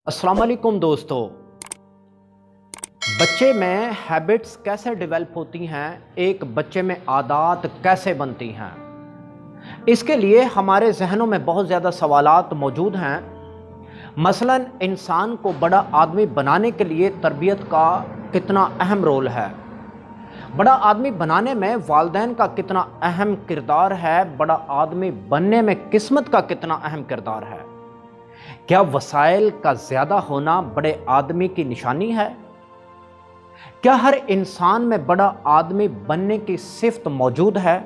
अस्सलाम वालेकुम दोस्तों। बच्चे में हैबिट्स कैसे डेवलप होती हैं, एक बच्चे में आदत कैसे बनती हैं, इसके लिए हमारे जहनों में बहुत ज़्यादा सवालात मौजूद हैं। मसलन इंसान को बड़ा आदमी बनाने के लिए तरबियत का कितना अहम रोल है, बड़ा आदमी बनाने में वालिदैन का कितना अहम किरदार है, बड़ा आदमी बनने में किस्मत का कितना अहम किरदार है। क्या वसाइल का ज़्यादा होना बड़े आदमी की निशानी है? क्या हर इंसान में बड़ा आदमी बनने की सिफ़त मौजूद है?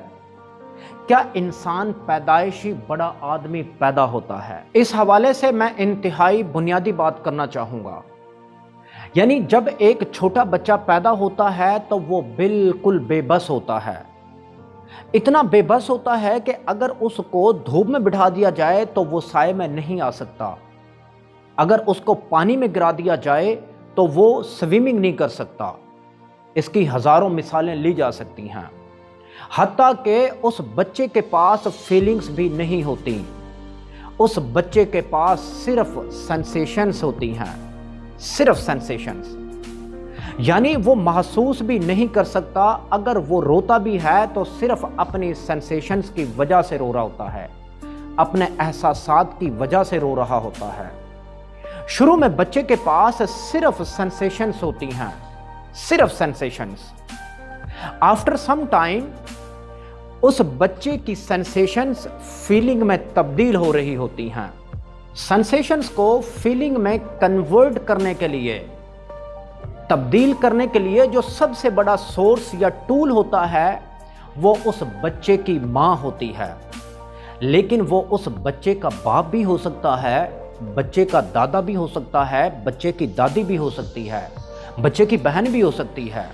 क्या इंसान पैदाइशी बड़ा आदमी पैदा होता है? इस हवाले से मैं इंतहाई बुनियादी बात करना चाहूँगा। यानी जब एक छोटा बच्चा पैदा होता है तो वो बिल्कुल बेबस होता है। इतना बेबस होता है कि अगर उसको धूप में बिठा दिया जाए तो वो साए में नहीं आ सकता। अगर उसको पानी में गिरा दिया जाए तो वो स्विमिंग नहीं कर सकता। इसकी हज़ारों मिसालें ली जा सकती हैं। हत्ता कि उस बच्चे के पास फीलिंग्स भी नहीं होती। उस बच्चे के पास सिर्फ सेंसेशंस होती हैं, सिर्फ सेंसेशंस। यानी वो महसूस भी नहीं कर सकता। अगर वो रोता भी है तो सिर्फ अपनी सेंसेशंस की वजह से रो रहा होता है, अपने एहसासात की वजह से रो रहा होता है। शुरू में बच्चे के पास सिर्फ सेंसेशंस होती हैं, सिर्फ सेंसेशंस। आफ्टर सम टाइम उस बच्चे की सेंसेशंस फीलिंग में तब्दील हो रही होती हैं। सेंसेशंस को फीलिंग में कन्वर्ट करने के लिए, तब्दील करने के लिए जो सबसे बड़ा सोर्स या टूल होता है वो उस बच्चे की माँ होती है। लेकिन वो उस बच्चे का बाप भी हो सकता है, बच्चे का दादा भी हो सकता है, बच्चे की दादी भी हो सकती है, बच्चे की बहन भी हो सकती है।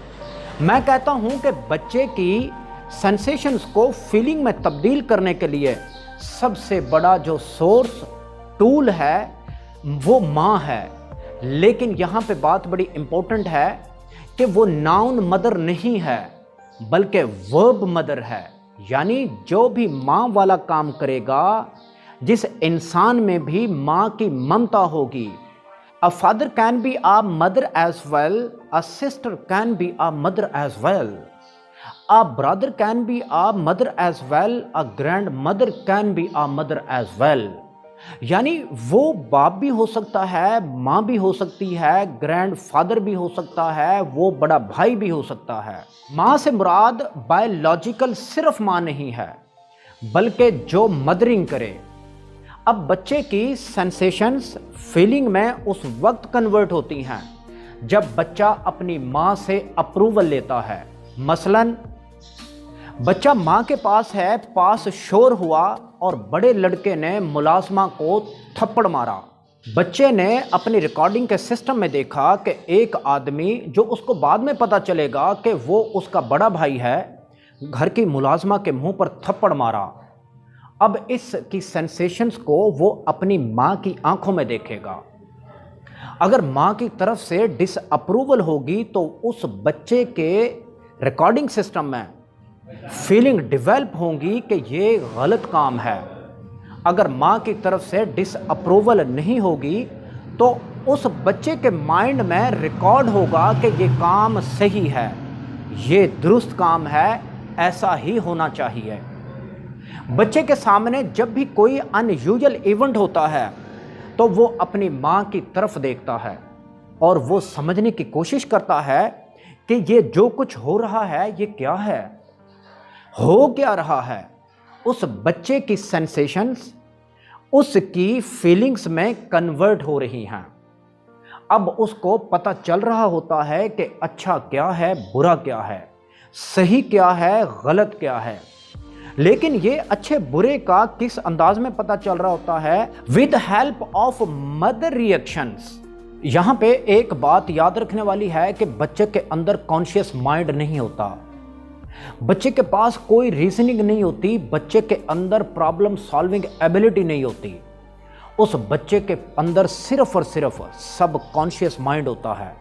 मैं कहता हूं कि बच्चे की सेंसेशंस को फीलिंग में तब्दील करने के लिए सबसे बड़ा जो सोर्स टूल है वो माँ है। लेकिन यहाँ पे बात बड़ी इंपॉर्टेंट है कि वो नाउन मदर नहीं है बल्कि वर्ब मदर है। यानी जो भी माँ वाला काम करेगा, जिस इंसान में भी माँ की ममता होगी। A father can be a mother as well, a sister can be a mother as well, a brother can be a mother as well, a grandmother can be a mother as well. यानी वो बाप भी हो सकता है, माँ भी हो सकती है, ग्रैंड फादर भी हो सकता है, वो बड़ा भाई भी हो सकता है। माँ से मुराद बायोलॉजिकल सिर्फ माँ नहीं है बल्कि जो मदरिंग करे। अब बच्चे की सेंसेशंस फीलिंग में उस वक्त कन्वर्ट होती हैं जब बच्चा अपनी माँ से अप्रूवल लेता है। मसलन बच्चा माँ के पास है, पास शोर हुआ और बड़े लड़के ने मुलाजमा को थप्पड़ मारा। बच्चे ने अपनी रिकॉर्डिंग के सिस्टम में देखा कि एक आदमी, जो उसको बाद में पता चलेगा कि वो उसका बड़ा भाई है, घर की मुलाजमा के मुंह पर थप्पड़ मारा। अब इसकी सेंसेशंस को वो अपनी माँ की आंखों में देखेगा। अगर माँ की तरफ से डिसअप्रूवल होगी तो उस बच्चे के रिकॉर्डिंग सिस्टम में फीलिंग डेवलप होंगी कि ये गलत काम है। अगर माँ की तरफ से डिसअप्रूवल नहीं होगी तो उस बच्चे के माइंड में रिकॉर्ड होगा कि ये काम सही है, ये दुरुस्त काम है, ऐसा ही होना चाहिए। बच्चे के सामने जब भी कोई अनयूजुअल इवेंट होता है तो वो अपनी माँ की तरफ देखता है और वो समझने की कोशिश करता है कि ये जो कुछ हो रहा है ये क्या है, हो क्या रहा है। उस बच्चे की सेंसेशंस उसकी फीलिंग्स में कन्वर्ट हो रही हैं। अब उसको पता चल रहा होता है कि अच्छा क्या है, बुरा क्या है, सही क्या है, गलत क्या है। लेकिन ये अच्छे बुरे का किस अंदाज में पता चल रहा होता है? With help of mother reactions. यहाँ पे एक बात याद रखने वाली है कि बच्चे के अंदर कॉन्शियस माइंड नहीं होता, बच्चे के पास कोई रीजनिंग नहीं होती, बच्चे के अंदर प्रॉब्लम सॉल्विंग एबिलिटी नहीं होती। उस बच्चे के अंदर सिर्फ और सिर्फ सब कॉन्शियस माइंड होता है।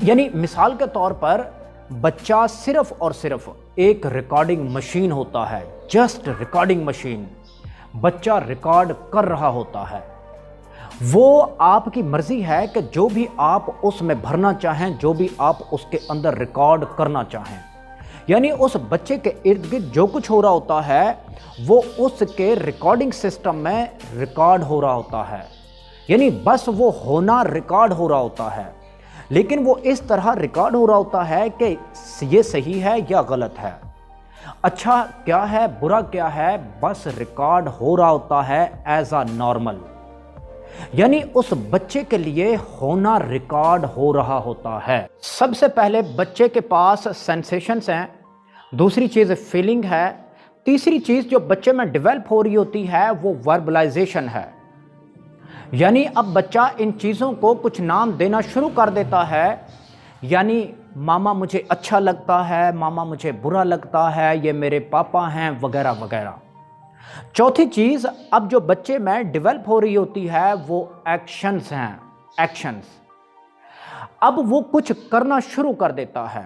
यानी मिसाल के तौर पर बच्चा सिर्फ और सिर्फ एक रिकॉर्डिंग मशीन होता है, जस्ट रिकॉर्डिंग मशीन। बच्चा रिकॉर्ड कर रहा होता है। وہ آپ کی مرضی ہے کہ جو بھی آپ اس میں بھرنا چاہیں، جو بھی آپ اس کے اندر ریکارڈ کرنا چاہیں، یعنی اس بچے کے ارد گرد جو کچھ ہو رہا ہوتا ہے وہ اس کے ریکارڈنگ سسٹم میں ریکارڈ ہو رہا ہوتا ہے، یعنی بس وہ ہونا ریکارڈ ہو رہا ہوتا ہے، لیکن وہ اس طرح ریکارڈ ہو رہا ہوتا ہے کہ یہ صحیح ہے یا غلط ہے، اچھا کیا ہے برا کیا ہے، بس ریکارڈ ہو رہا ہوتا ہے ایز اے نارمل، یعنی اس بچے کے لیے ہونا ریکارڈ ہو رہا ہوتا ہے۔ سب سے پہلے بچے کے پاس سینسیشنز ہیں، دوسری چیز فیلنگ ہے، تیسری چیز جو بچے میں ڈیولپ ہو رہی ہوتی ہے وہ وربلائزیشن ہے، یعنی اب بچہ ان چیزوں کو کچھ نام دینا شروع کر دیتا ہے، یعنی ماما مجھے اچھا لگتا ہے، ماما مجھے برا لگتا ہے، یہ میرے پاپا ہیں وغیرہ وغیرہ۔ چوتھی چیز اب جو بچے میں ڈیولپ ہو رہی ہوتی ہے وہ ایکشنز ہیں، ایکشنز، اب وہ کچھ کرنا شروع کر دیتا ہے۔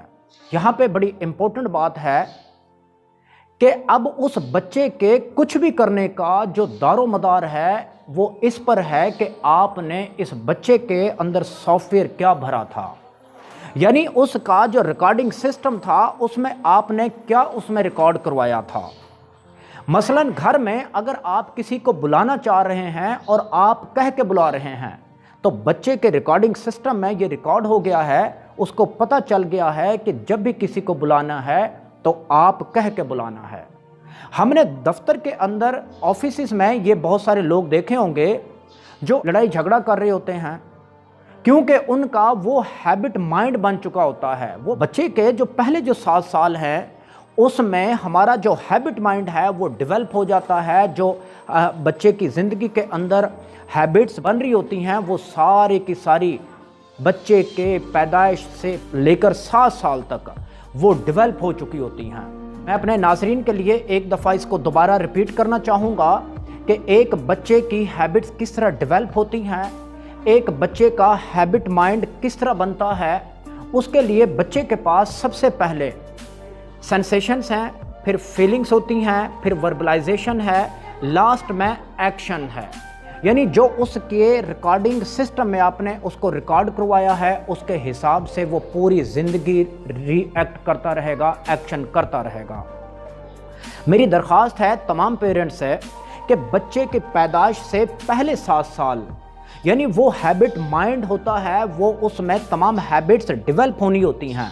یہاں پہ بڑی امپورٹنٹ بات ہے کہ اب اس بچے کے کچھ بھی کرنے کا جو دار و مدار ہے وہ اس پر ہے کہ آپ نے اس بچے کے اندر سافٹ ویئر کیا بھرا تھا، یعنی اس کا جو ریکارڈنگ سسٹم تھا اس میں آپ نے کیا اس میں ریکارڈ کروایا تھا۔ مثلا گھر میں اگر آپ کسی کو بلانا چاہ رہے ہیں اور آپ کہہ کے بلا رہے ہیں تو بچے کے ریکارڈنگ سسٹم میں یہ ریکارڈ ہو گیا ہے، اس کو پتہ چل گیا ہے کہ جب بھی کسی کو بلانا ہے تو آپ کہہ کے بلانا ہے۔ ہم نے دفتر کے اندر آفیسز میں یہ بہت سارے لوگ دیکھے ہوں گے جو لڑائی جھگڑا کر رہے ہوتے ہیں، کیونکہ ان کا وہ ہیبٹ مائنڈ بن چکا ہوتا ہے۔ وہ بچے کے جو پہلے جو 7 سال ہیں اس میں ہمارا جو ہیبٹ مائنڈ ہے وہ ڈیولپ ہو جاتا ہے، جو بچے کی زندگی کے اندر ہیبٹس بن رہی ہوتی ہیں وہ سارے کی ساری بچے کے پیدائش سے لے کر 7 سال تک وہ ڈیولپ ہو چکی ہوتی ہیں۔ میں اپنے ناظرین کے لیے ایک دفعہ اس کو دوبارہ ریپیٹ کرنا چاہوں گا کہ ایک بچے کی ہیبٹس کس طرح ڈیولپ ہوتی ہیں، ایک بچے کا ہیبٹ مائنڈ کس طرح بنتا ہے۔ اس کے لیے بچے کے پاس سب سے پہلے سینسیشنز ہیں، پھر فیلنگز ہوتی ہیں، پھر وربلائزیشن ہے، لاسٹ میں ایکشن ہے، یعنی جو اس کے ریکارڈنگ سسٹم میں آپ نے اس کو ریکارڈ کروایا ہے اس کے حساب سے وہ پوری زندگی ری ایکٹ کرتا رہے گا، ایکشن کرتا رہے گا۔ میری درخواست ہے تمام پیرنٹس سے کہ بچے کے پیدائش سے پہلے 7 سال یعنی وہ ہیبٹ مائنڈ ہوتا ہے، وہ اس میں تمام ہیبٹس ڈیولپ ہونی ہوتی ہیں۔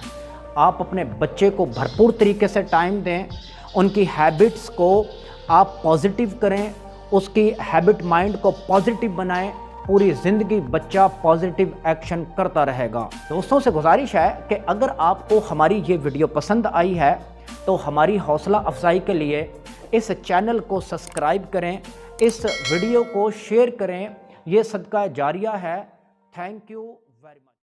آپ اپنے بچے کو بھرپور طریقے سے ٹائم دیں، ان کی ہیبٹس کو آپ پازیٹیو کریں، اس کی ہیبٹ مائنڈ کو پازیٹیو بنائیں، پوری زندگی بچہ پازیٹیو ایکشن کرتا رہے گا۔ دوستوں سے گزارش ہے کہ اگر آپ کو ہماری یہ ویڈیو پسند آئی ہے تو ہماری حوصلہ افزائی کے لیے اس چینل کو سبسکرائب کریں، اس ویڈیو کو شیئر کریں، یہ صدقہ جاریہ ہے۔ Thank you very much.